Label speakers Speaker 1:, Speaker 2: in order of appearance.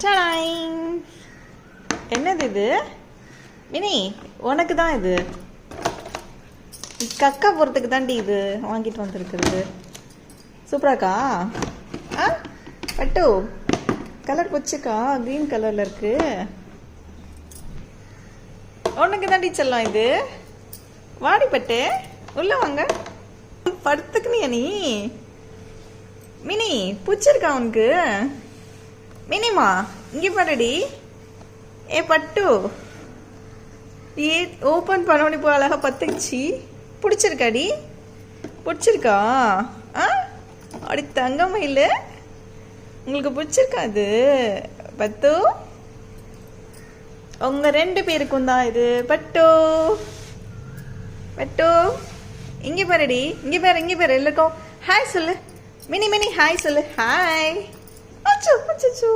Speaker 1: Tang. என்னது இது mini? உனக்கு தான் இது. கக்கா போகிறதுக்கு தாண்டி இது வாங்கிட்டு வந்துருக்குறது. சூப்பராக்கா? ஆ பட்டு கலர் பிடிச்சிக்கா? க்ரீன் கலரில் இருக்கு. உனக்கு தாண்டி செல்லம் இது. வாடி பட்டு உள்ள வாங்க. படுத்துக்குனியா நீ? மினி பிடிச்சிருக்கா உனக்கு? மினிமா இங்கே பாருடி. ஏ பட்டு ஏ ஓப்பன் பண்ணோன்னு இப்போ அழகாக பத்துக்குச்சு. பிடிச்சிருக்காடி? பிடிச்சிருக்கா? ஆ அப்படி தங்கமயில் உங்களுக்கு பிடிச்சிருக்கா இது? பத்து உங்கள் 2 பேருக்கும் தான் இது. பட்டு பட்டு இங்கே பாருடி. இங்கே பாரு எல்லாருக்கும் ஹாய் சொல்லு. மினி ஹாய் சொல்லு. ஹாய். அச்சோ அச்சோ.